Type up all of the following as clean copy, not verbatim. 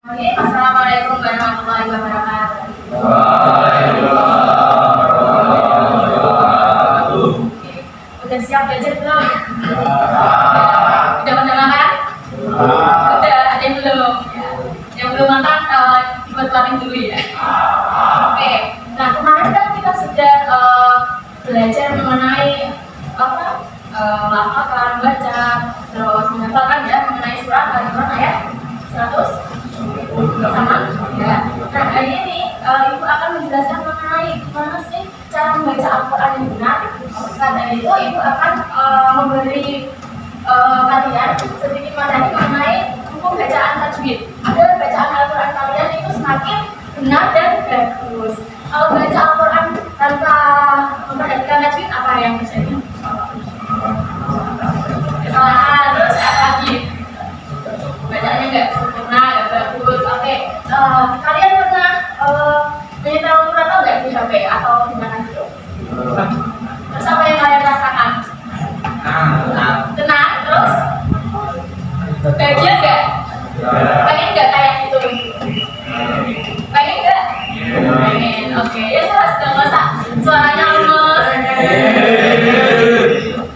Oke, assalamualaikum warahmatullahi wabarakatuh. Waalaikumsalam warahmatullahi wabarakatuh. Udah siap belajar belum? Udah pada makan? Udah, ada yang belum? Ya. Yang belum makan, dibuat planning dulu ya. Oke, nah kemarin kan kita sudah belajar mengenai lafal, baca, terus menghafalkan ya mengenai surat Al-Imran ayat 100 sama ya. Nah hari ini ibu akan menjelaskan mengenai gimana sih cara membaca Al-Quran yang benar. Karena itu ibu akan memberi kalian sedikit materi mengenai hukum bacaan tajwid agar bacaan Al-Quran kalian itu semakin benar dan bagus. Kalau baca Al-Quran tanpa memperhatikan tajwid, apa yang terjadi? Kesalahan, terus apa lagi? Bacaannya nggak sempurna, nggak bagus. Oke, kalian pernah menyetel Al-Quran atau nggak di HP atau di mana gitu? Terus apa yang kalian rasakan? Tenang, terus bahagia nggak? Pengen nggak kayak gitu? Pengen nggak? Pengen. Oke, ya terus nggak masak suaranya lemes.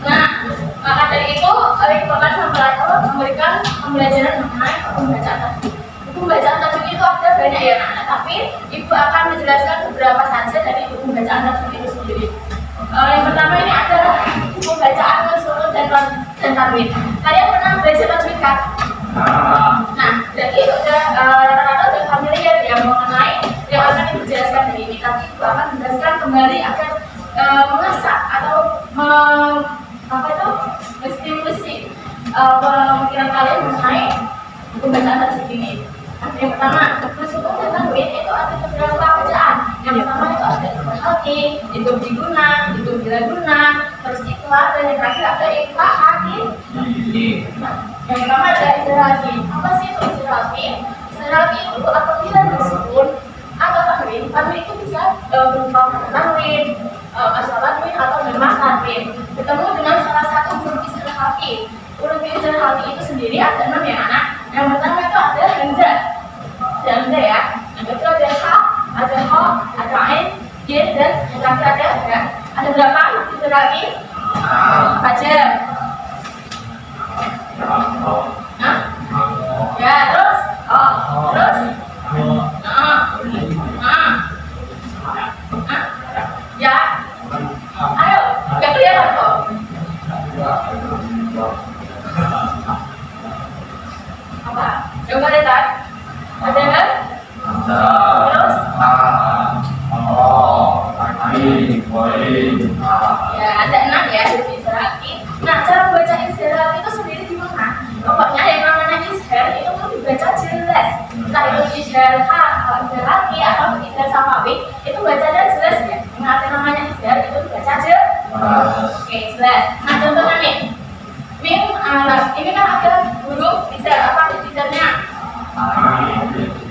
Nah, maka dari itu ibu akan memberikan pembelajaran mengenai hukum bacaan tajwid. Hukum bacaan tajwid itu ada banyak ya, tapi ibu akan menjelaskan beberapa saja dari hukum bacaan tajwid itu sendiri. Yang pertama ini adalah hukum bacaan nusukun dan tanwin. Kalian pernah belajar tajwid kan? Nah, jadi udah rata-rata udah familiar ya mengenai yang akan ibu jelaskan hari ini. Tapi ibu akan menjelaskan kembali agar mengasah atau menstimulasi pemikiran kalian mengenai hukum bacaan tajwid ini. Yang pertama, nusukun dan tanwin itu ada beberapa bacaan. Yang pertama itu ada ikhfa, itu diguna, itu bila guna, terus ikhfa, dan yang terakhir ada ikhfa haki. Yang pertama ada istirahat. Apa sih itu istirahat? Istirahat itu apabila nusukun atau tanwin itu bisa berupa tanwin, asal tanwin atau memang tanwin. Ketemu dengan salah satu huruf istirahat. Huruf istirahat itu sendiri ada 6 ya anak. Yang pertama itu ada hamzah, ya. Yang kedua ada ha, ada ho, ada ain, yin, dan yang terakhir ada ya. Ada berapa huruf istirahat? Baca. Ya, terus terus ya. Ayo, nggak kelihatan kok. Apa? Coba lihat. Ada kan? Terus? Ya, ada 6 ya huruf istirahat. Nah, cara membaca istirahat itu sendiri gimana? Pokoknya yang namanya istirahat itu tuh dibaca jelas. Entah itu istirahat istirahat atau istirahat sama w, itu bacanya jelas ya. Yang namanya istirahat itu dibaca jelas. Oke, jelas. Nah, contohnya nih. Min alas, ini kan ada huruf istirahat apa istirahatnya?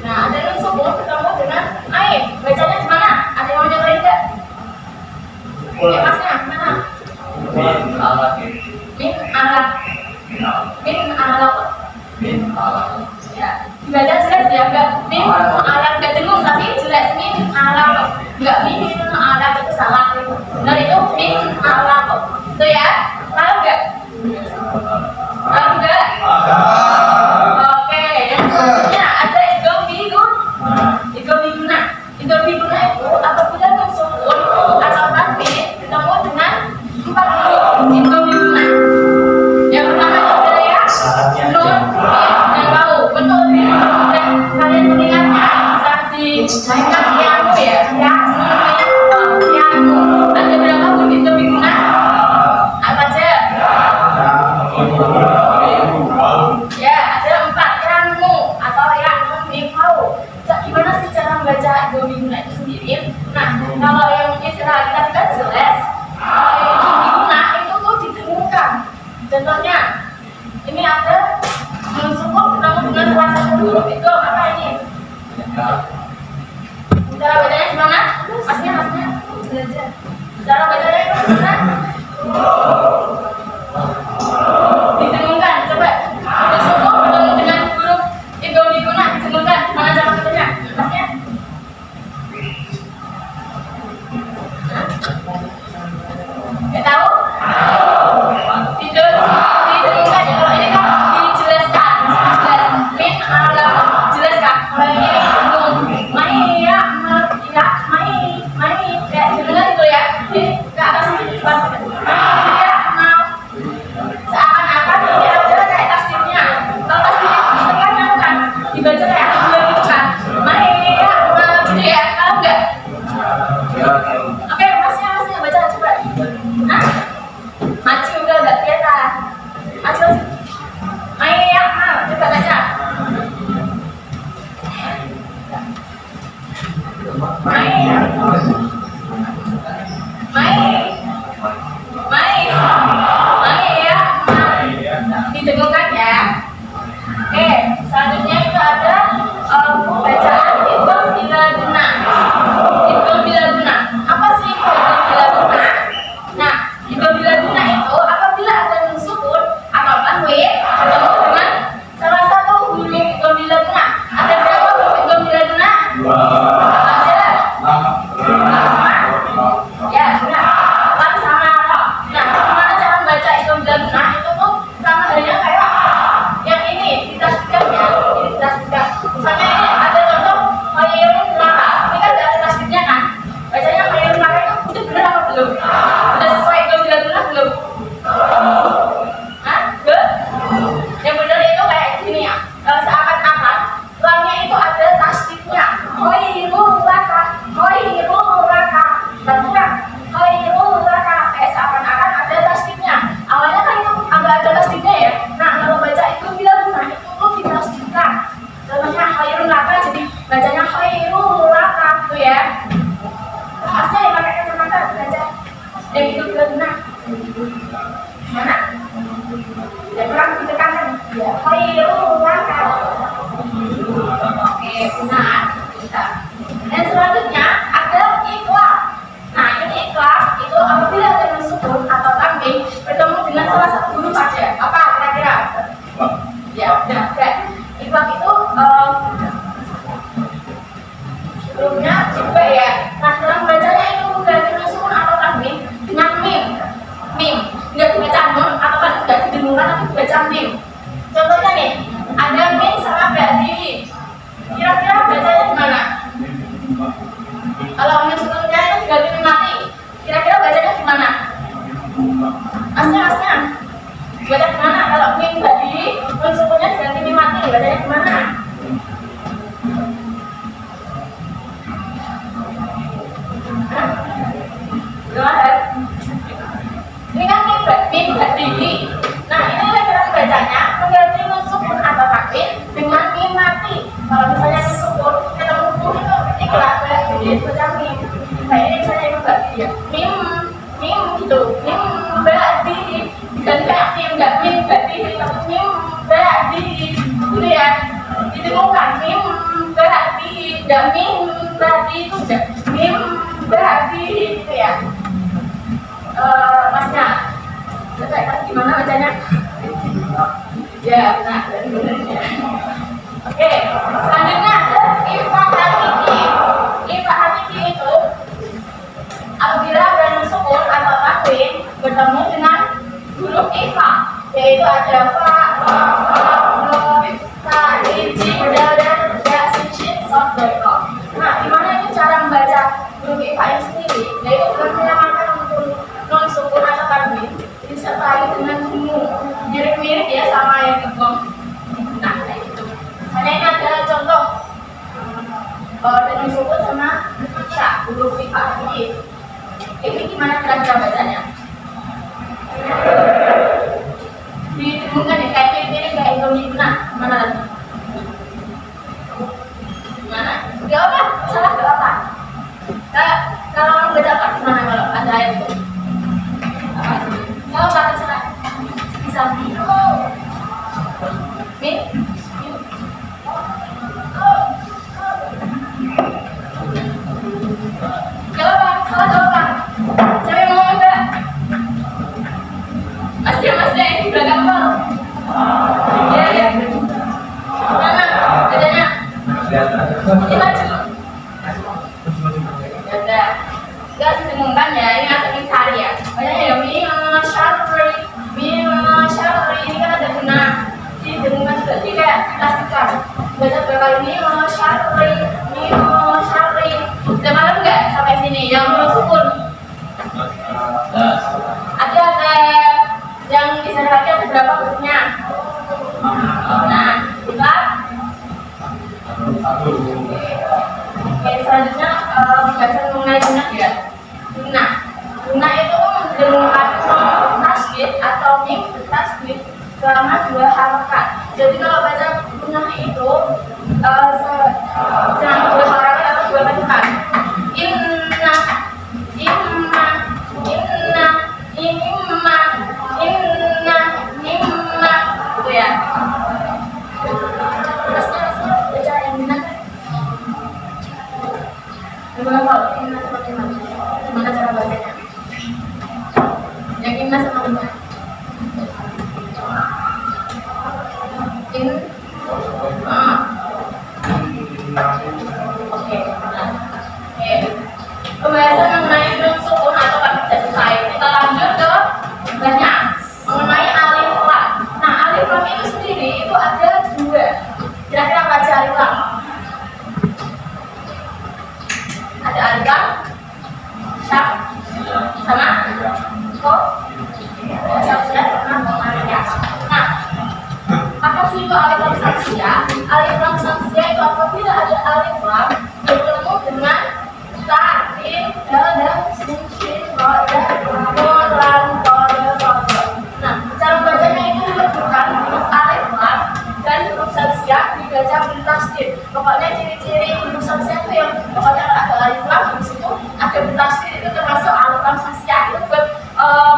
Nah, ada nusukun ketemu dengan ain. Bacanya gimana? Ada yang mau nyobain nggak? Masnya mana? Min alat. Ya, dibaca jelas ya, enggak min alat enggak dengung tapi jelas min alat. Enggak min alat itu salah. Benar itu min alat. Itu ya. Tahu enggak? Tahu enggak? Oke, yang selanjutnya ada idgham biguna. Idgham biguna itu apabila nusukun atau tanwin ketemu dengan 4 huruf idgham biguna. Yang pertama adalah ya nun dan bau. Betul ya. Dan kalian mendengarnya saat dimainkan piano ya. Piano. Ada berapa huruf idgham biguna? Apa aja? Ya, ada 4 kamu atau ya mimau. Gimana sih cara membaca idgham biguna itu sendiri? Nah, kalau yang istirahat tadi kan jelas. Kalau yang idgham biguna itu tuh didengungkan. Contohnya, ini ada nusukun ketemu dengan salah satu huruf itu apa ini? Cara bacanya gimana? Masnya. Cara bacanya itu gimana? Didengungkan. Coba nusukun ketemu dengan huruf idgham biguna didengungkan. kayak gini belum mai ya mai kayak dengar itu ya jadi ke atas sampai di depan mai ya seakan-akan ini ada kayak tasdidnya kalau tasdidnya kan dibaca kayak belum gitu kan mai ya gitu ya kalau enggak oke masih baca coba maju udah kelihatan maju mai ya coba baca Mai ya, didengungkan ya. Oke, selanjutnya itu ada bacaan idgham bila guna. Idgham bila guna. Apa sih idgham bila guna? Nah, idgham bila guna itu apabila ada nun sukun atau tanwin ketemu dengan salah satu huruf idgham bila guna. Ada berapa huruf idgham bila guna? Ya, benar. Kan sama roh. Nah, gimana cara membaca itu bilang nah itu tuh sama halnya kayak yang ini ditasdidkan ya. Ini ditasdidkan. Misalnya ini ada contoh khairun laka. Ini kan ada tasdidnya kan. Bacanya khairun laka itu benar apa belum? Udah sesuai itu bilang benar belum? Hah? Belum? Yang benar itu kayak gini ya. Seakan-akan lamnya itu ada tasdidnya. Khairun laka. Khairun laka. Betul. Khairul laka kayak seakan-akan ada tasdidnya. Awalnya kan itu agak ada tasdidnya ya. Nah kalau baca itu bila guna itu tuh ditasdidkan. Contohnya khairul laka jadi bacanya khairul laka gitu ya. Masnya yang pakai kacamata baca yang itu bila guna. Mana? Ya kurang ditekankan. Ya khairul laka. Oke benar. Dan selanjutnya ada ikhlas. Nah ini ikhlas itu apabila ada nun sukun atau tanwin bertemu dengan salah satu huruf saja. Apa kira-kira? Ya udah. Ikhlas itu hurufnya juga ya. Nah dalam bacanya itu berarti nun sukun atau tanwin dengan mim. Nggak dibaca nun atau kan nggak didengungkan tapi dibaca mim. Contohnya nih ada mim sama ba'di. Kira-kira bacanya gimana? Kalau nun sukunnya itu diganti mim mati, kira-kira bacanya gimana? Asnya baca gimana? Kalau mim tadi nun sukunnya diganti mim mati, bacanya gimana? Gimana? Ini kan mim tadi. Nah ini kira-kira bacanya mengganti nun sukun atau tanwin dengan mim mati. Kalau misalnya nun sukun ketemu huruf itu ikhlas berarti baca mim. Kayak ini misalnya itu berarti ya mim gitu mim berarti dan kayak mim nggak mim berarti tapi mim berarti gitu ya didengungkan mim berarti nggak mim berarti itu udah mim berarti gitu ya. Masnya baca kan gimana bacanya? Ya benar benar. Oke, selanjutnya ada ifah hakiki. Ifah hakiki itu apabila ada nun sukun atau tanwin bertemu dengan huruf ifah, yaitu ada fa, nun, ta, jim, dal, ya, sin, shad, dal. Nah, gimana itu cara membaca huruf ifah ini sendiri? Yaitu dengan menyamakan nun sukun atau tanwin disertai dengan gumu. Mirip-mirip ya sama yang idgham. Nah, kayak gitu. Misalnya ini ada contoh nun sukun sama sya, huruf ifah ini gimana kira-kira bacanya? Didengungkan ya, kayak mirip-mirip kayak idgham ibna. Mana lagi? Gimana? Gak apa, salah gak apa. Kalau orang baca apa gimana kalau ada ayat itu? Kalau kata salah bisa min. Gak apa, salah gak apa. Siapa yang mau enggak? Mas ya, ini belakang apa? Ya. Mana? Bacanya? Ini maju. Ya udah. Gak didengungkan ya, ini atau insari ya. Bacanya ya min syarri ini kan ada guna. Didengungkan juga, jadi kayak ditasdidkan. baca berapa kali Nino Syari. Udah malam nggak sampai sini? Yang belum sukun. Ada yang di sana lagi ada berapa hurufnya? Nah, bukan? Oke, selanjutnya baca mengenai guna ya. Guna itu mendengar tasdid atau mim tasdid selama 2 harokat. Jadi kalau baca guna itu selama 2 harokat atau 2 bacaan. Inna, gitu ya. Terusnya baca yang guna. Gimana kalau inna seperti mana? Gimana cara bacanya? Yang inna sama guna. Oke. Pembahasan mengenai huruf sukun atau kata tidak selesai. Kita lanjut ke banyak mengenai alif lam. Nah, alif lam itu sendiri itu ada 2. Kira-kira apa aja alif lam? Ada alif lam, sama kok, sama komanya. Nah, apa sih itu alif lam samsia? Alif lam samsia itu apabila ada alif lam bertemu dengan ta, tin, dal, dan sin, shin, ro, dan lam, Nah, cara bacanya itu menentukan huruf alif lam dan huruf samsia dibaca bertasdid. Pokoknya ciri-ciri huruf samsia itu yang pokoknya ada alif lam di situ ada bertasdid, itu termasuk alif lam samsia. Itu buat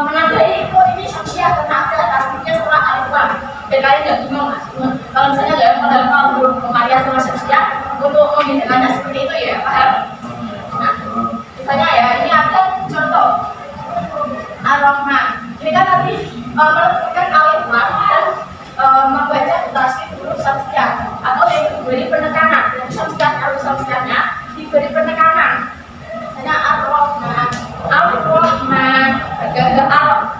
menandai kok ini samsia karena ada tasdidnya setelah alif lam. Dan kalian nggak bingung kalau misalnya nggak menghafal huruf komariah sama samsia untuk membedakannya seperti itu ya, paham? Nah, misalnya ya, ini ada contoh Ar-Rahman. Ini kan tadi menentukan alif lam dan membaca tasdid huruf samsia atau yang diberi penekanan. Jadi samsia atau samsianya diberi penekanan. Misalnya Ar-Rahman, Ar-Rahman.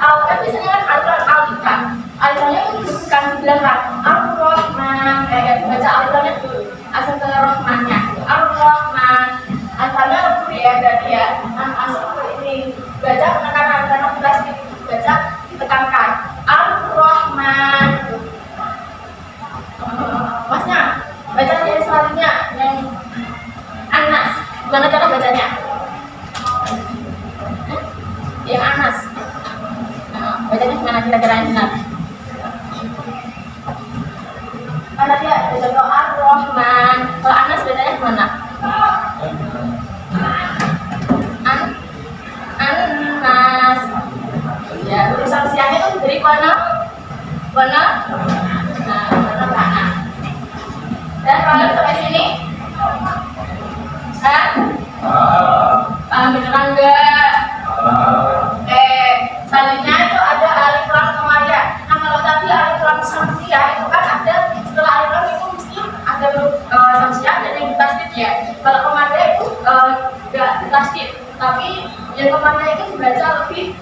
Al kan biasanya kan alif kan. Alifnya itu bukan di belakang. Ar-Rahman kayak dibaca alifnya dulu. Asal ke Rahmannya. Ar-Rahman. Asalnya lebih ya berarti ya. Nah, asal ini baca penekanan karena tasdid baca ditekankan. Ar-Rahman. Masnya baca yang selanjutnya yang Anas. Gimana cara bacanya? Yang Anas. Bacanya gimana kira-kira yang benar? Karena dia contoh Ar-Rahman. Kalau Anas bacanya gimana? Anas. Ya, huruf samsianya itu diberi warna. Nah, warna tanah. Dan kalau sampai sini, beneran enggak? Selanjutnya itu ada alif lam komariah. Nah, kalau tadi alif lam samsiah itu kan ada setelah alif lam itu mesti ada huruf samsiah dan yang ditasdid ya. Kalau komariah itu enggak ditasdid, tapi yang komariah itu dibaca lebih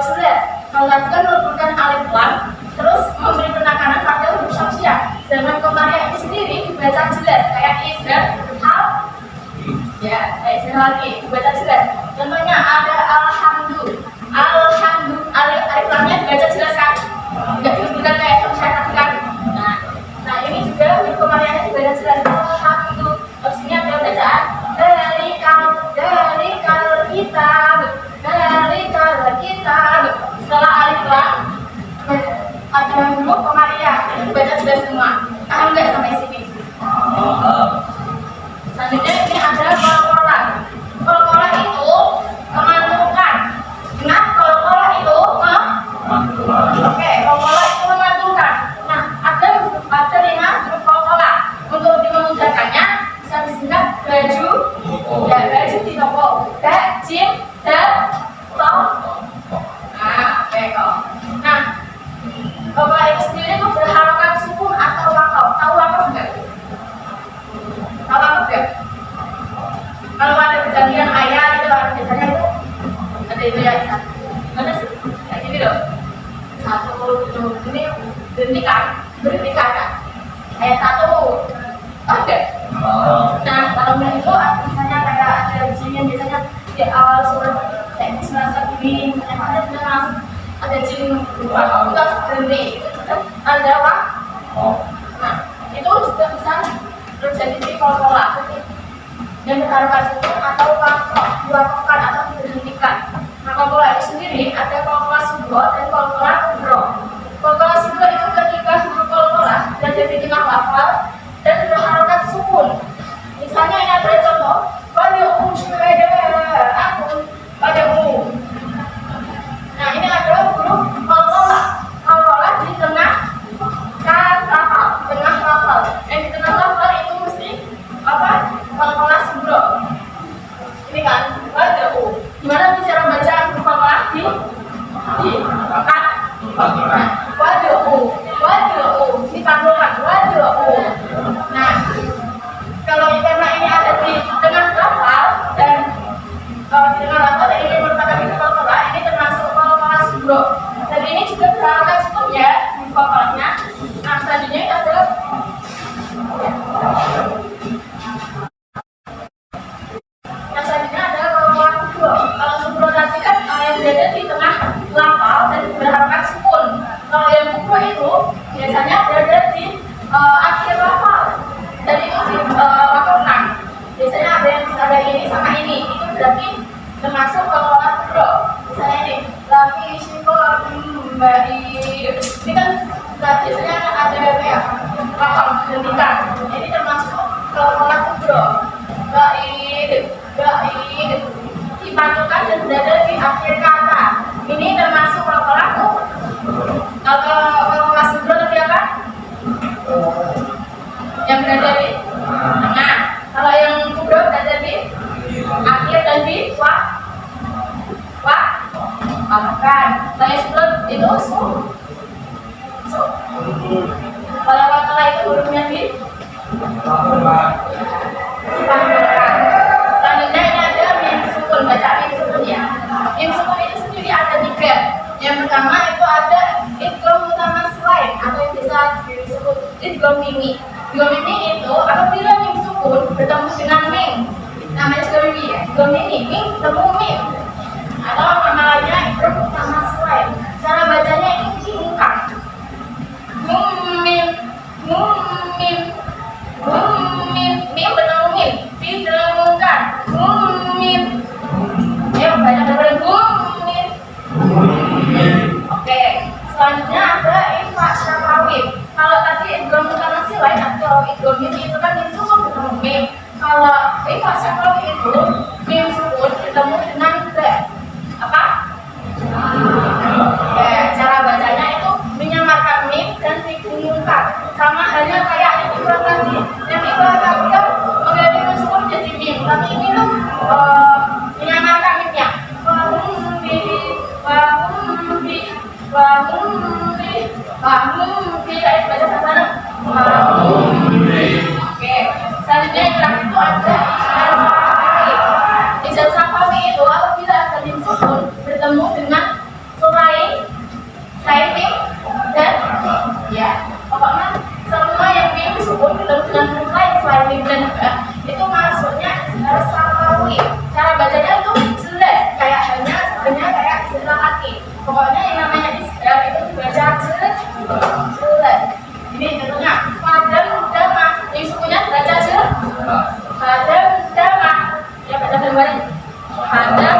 jelas. Kalau tadi kan menurunkan alif lam terus memberi penekanan pada huruf samsiah. Sedangkan komariah itu sendiri dibaca jelas kayak izhar, hal ya, kayak izhar lagi dibaca jelas. Contohnya ada alif lamnya dibaca jelas kan? Enggak diuntungkan kayak yang saya katakan. Nah ini juga huruf komariahnya dibaca jelas. Alhamdu. Terus ini ada bacaan dalikal kitab. Setelah alif lam ada huruf komariah itu dibaca jelas semua. Paham nggak sampai sini? Selanjutnya ini ada kol-kola. Kol-kola itu memantulkan. Ingat kol-kola itu Oke, kol-kola itu memantulkan. Nah, ada 5 huruf kol-kola. Untuk dimudahkannya bisa disingkat baju. Ya, baju di toko. Ba, jim, dal, to. Nah, oke kok. Nah, kol-kola itu sendiri itu berharokat sukun atau wakaf. Tahu wakaf nggak? Tahu wakaf nggak? Kalau ada perjanjian ayat itu biasanya itu ada itu ya. Mana sih? Kayak gini loh. Satu ini berhentikan kan? Ayat 1 Itu harus berhenti. Itu tanda waktu. Nah, itu juga bisa terjadi di kol-kola. Yang berharga sukun atau wakaf, diwakafkan atau diberhentikan. Nah, kol-kola itu sendiri ada kol-kola subro dan kol-kola kubro. Kol-kola subro itu ketika huruf kol-kola berada di tengah lafal dan berharokat sukun. Misalnya ini ada contoh, pada syuhada akun pada Nah, ini adalah huruf kol-kola. Kol-kola di tengah lafal, tengah lafal. Yang di tengah lafal itu mesti apa? Kol-kola subro. Ini kan, pada Gimana cara baca huruf kol-kola di waduh, dipantulkan waduh. Nah, kalau karena ini ada di tengah lafal dan di tengah lafal dan ini merupakan huruf kol-kola, ini termasuk kol-kola subro. Dan ini juga berharokat sukun ya huruf kol-kolanya. Nah, selanjutnya itu adalah kol-kola kubro. Kalau subro tadi kan yang berada di tengah lafal dan berharokat sukun. Kalau yang kubro itu biasanya berada di akhir lafal dan itu wakafkan. Biasanya ada ini sama ini, itu berarti termasuk kol-kola kubro. Misalnya ini lafi syikola bari, ini kan biasanya ada kayak wakaf berhentikan. Ini termasuk kol-kola kubro. Baid dipantulkan dan berada di akhir kata. Ini termasuk kol-kola kubro. Kalau kol-kola subro tadi apa? Yang berada di tengah. Kalau yang kubro berada di akhir dan di wakafkan. Kalau yang subro itu su. Kalau kol-kola itu hurufnya di dipantulkan. Selanjutnya ini ada mim sukun, baca mim sukun ya. Mim sukun itu sendiri ada 3. Yang pertama itu ada idgham mutamatsil atau yang bisa disebut idgham mimi. Idgham mimi itu apabila mim sukun bertemu dengan mim, namanya idgham mimi ya. Idgham mimi bertemu mim. Atau nama lainnya idgham mutamatsil. Cara bacanya itu dibungkam. Mim bertemu mim, didengungkan. Mim. Ayo baca dengan mim. Oke, selanjutnya ada ifa syafawid. Kalau tadi idgham mutamatsil atau idgham mim itu kan mim sukun bertemu mim. Kalau ifa syafawid itu mim sukun bertemu dengan ba. Apa? Ya, cara bacanya itu menyamarkan mim dan dibungkam. Sama halnya kayak itu tadi. Yang ifa syafawid menjadi mim sukun jadi mim, tapi ini tuh menyamarkan mimnya. Bangun, ayo baca bareng. Oke, selanjutnya yang terakhir itu ada ijar safawi itu apabila ada mim sukun bertemu dengan selain mim dan ya pokoknya semua yang mim sukun bertemu dengan huruf lain selain mim dan itu masuknya ijar safawi. Cara bacanya itu jelas kayak sebenarnya kayak istilah kaki. Pokoknya yang namanya istilah itu dibaca jelas. Ini contohnya padam dama, yang sukunya baca jelas. Padam dama, ya baca bareng. Padam.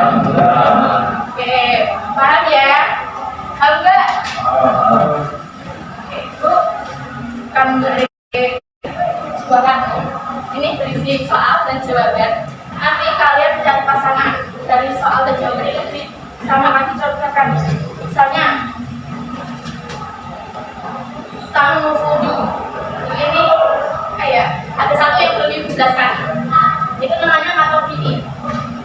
Oke, paham ya? Paham nggak? Oke, itu akan beri sebuah kartu. Ini berisi soal dan jawaban. Nanti kalian mencari pasangan dari soal dan jawaban ini sama nanti contohkan. Misalnya tamu fudu ini ada satu yang belum dijelaskan, itu namanya matopi.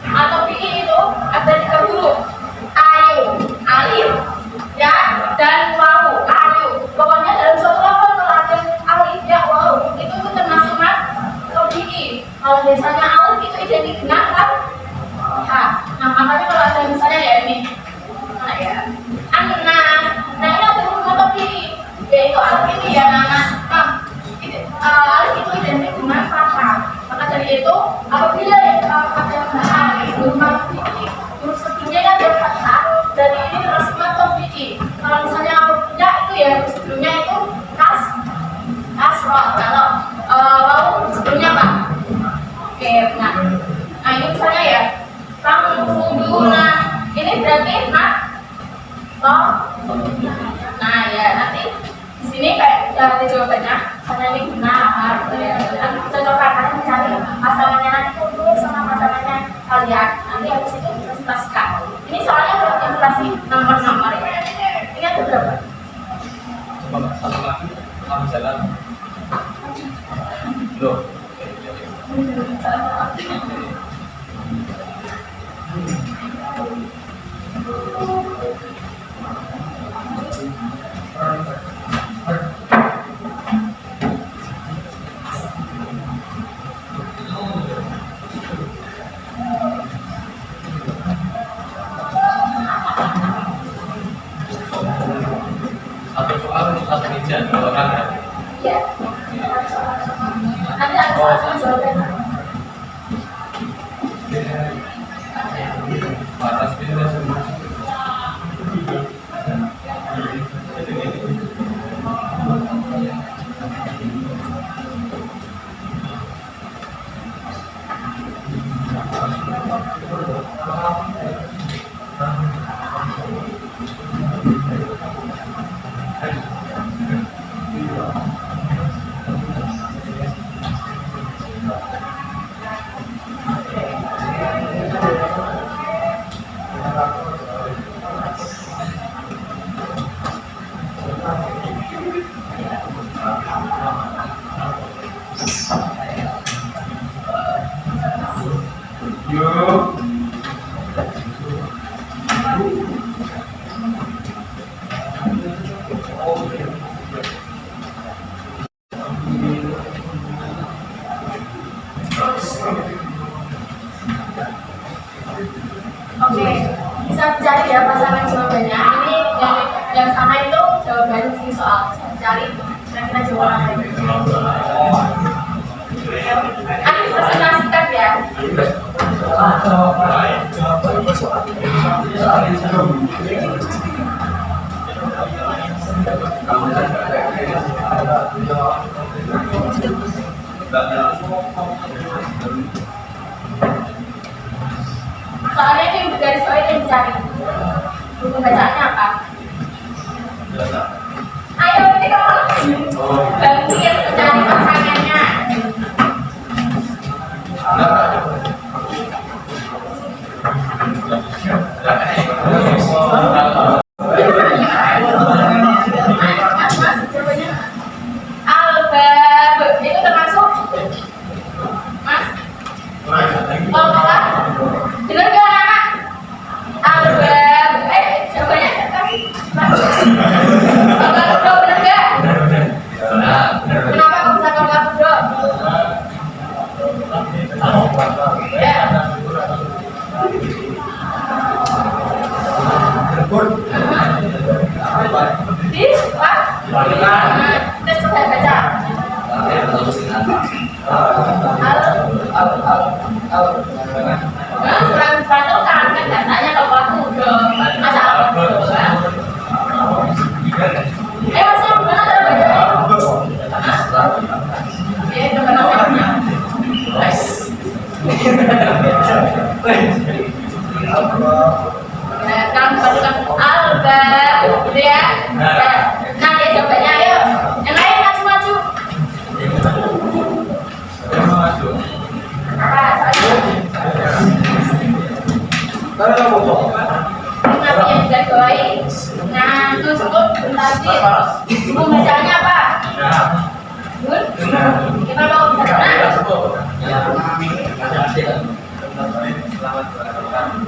Matopi itu ada 3 huruf, ayu, alif, ya dan wawu. Ayu, pokoknya dalam suatu lafaz kalau ada alif ya wawu itu termasuk matopi. Kalau misalnya alif itu identik dengan nah makanya kalau ada misalnya ya ini anas, nah ini ada huruf matopi. Yaitu alif ini ya alif itu identik dengan fathah. Maka dari itu apabila ada alif huruf sebelumnya kan ada fathah, dari ini termasuk matobi. Kalau misalnya kalian. Nanti habis itu presentasikan. Ini soalnya presentasi nomor-nomor ya. Ini ada berapa? Coba satu lagi, kamu jalan. Loh. Satu soal satu ujian, kalau kan ya. Iya. Nanti ada soal jawabannya. Batas pilih semua. Yuk. Oke, bisa dicari ya pasangan jawabannya. Ini yang sama itu jawaban si soal. Bisa dicari kira-kira jawaban apa itu. Nanti dipresentasikan ya. Soalnya ini garis bawah yang dicari. Buku bacaannya apa? Ayo ini kamu bantuin mencari pasangannya. Mas, jawabannya Albab itu termasuk Mas. Oh, apa? Bener gak anak? Albab. Jawabannya kasih. Kalau bro bener gak? Kenapa kok bisa kalau bro? Ya. Di, Pak? Kita sudah baca. Peraturan kan datanya kalau aku udah masa apa? Masih gimana cara bacanya? Itu kenapa? Kan pasukan Alba, gitu ya. Nah, dia jawabannya ayo. Yang lain maju-maju. Apa soalnya? Kenapa yang digarisbawahi? Nah, itu cukup tadi. Buku bacaannya apa? Bun? Kita mau bisa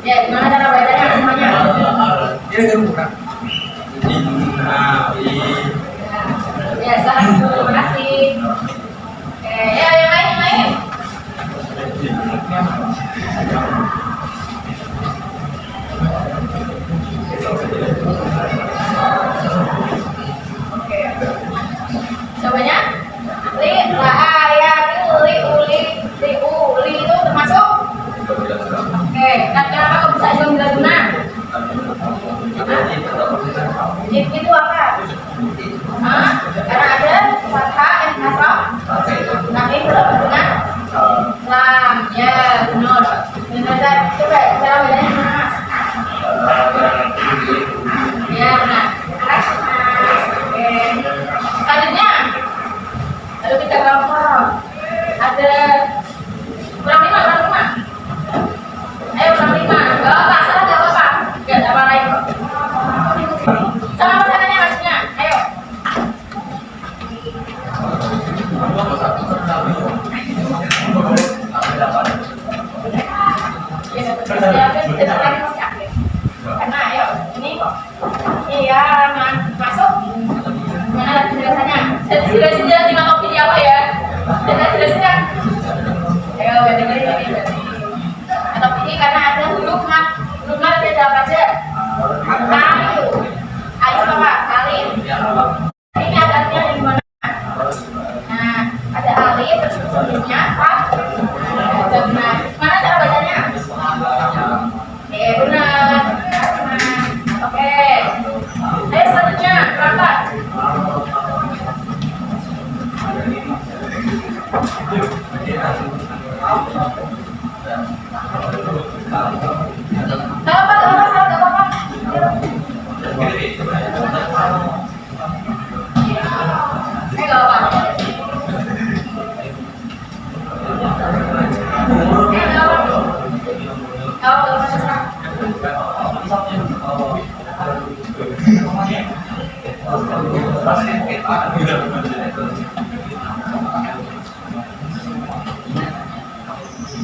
ya, gimana cara bacanya semuanya? Ya, sekarang terima kasih. Oke, ya yang lain. Oke. Jawabannya? Li, la, ya, li, uli, itu termasuk? Oke, kenapa kok bisa jual guna?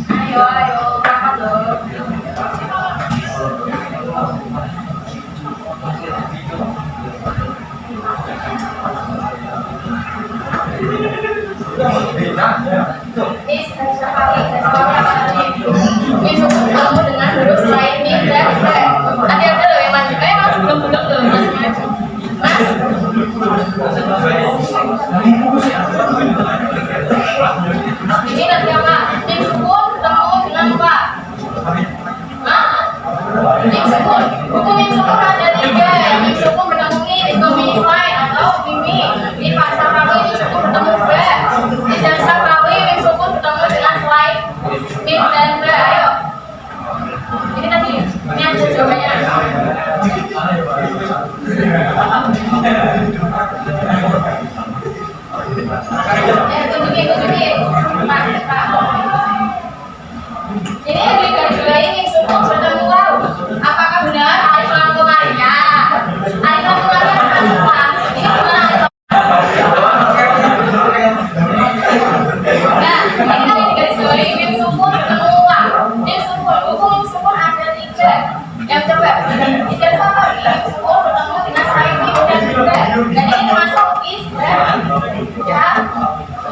Ayo, ayo, berangkat loh. Besok kamu dengan huruf selain mim dan b. Ada loh yang maju. Maju belum loh mas. Mas. Ini nanti apa? Mim sukun ketemu dengan apa? Hah? Mim sukun. Buku mim sukun ada 3. Mim sukun ketemu mim itu mimify atau mimi. Di paksa kami mim sukun ketemu b. Di jasa kami mim sukun ketemu dengan selain mim dan b. Ayo. Ini tadi. Ini ada jawabannya. Tunjukin. Pak. Ini yang di garis bawahi mim sukun bertemu waw. Apakah benar alif lam komarinya? Alif lam komarinya apa? Ini gimana alif lam? Nah, ini tadi di garis bawahi mim sukun bertemu waw. Mim sukun, hukum mim sukun ada 3. Yang coba di jasa kami mim sukun bertemu dengan selain mim dan b. Dan ini termasuk isbah. Ya.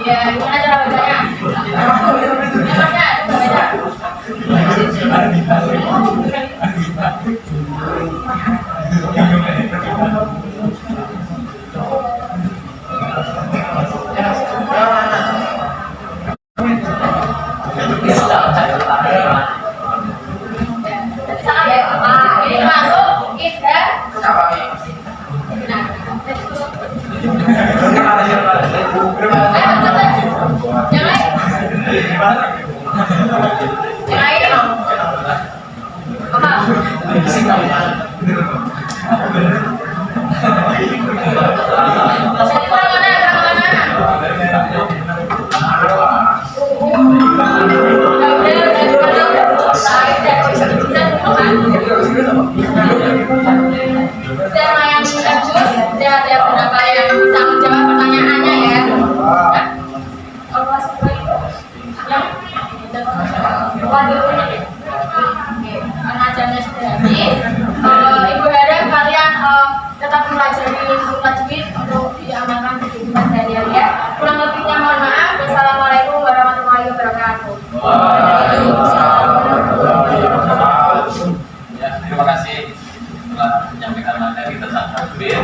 Ya, gimana cara bacanya? Bacanya, coba baca. Salah ya, apa? Ini termasuk isbah. Tema yang bagus, ada beberapa yang bisa menjawab pertanyaannya ya. Karena jamnya sudah habis, Ibu harap kalian tetap mempelajari buku tajwid untuk diamalkan di kehidupan sehari-hari ya. Kurang lebihnya mohon maaf. Wassalamualaikum warahmatullahi wabarakatuh. Ya, terima kasih telah menyampaikan materi tentang tajwid.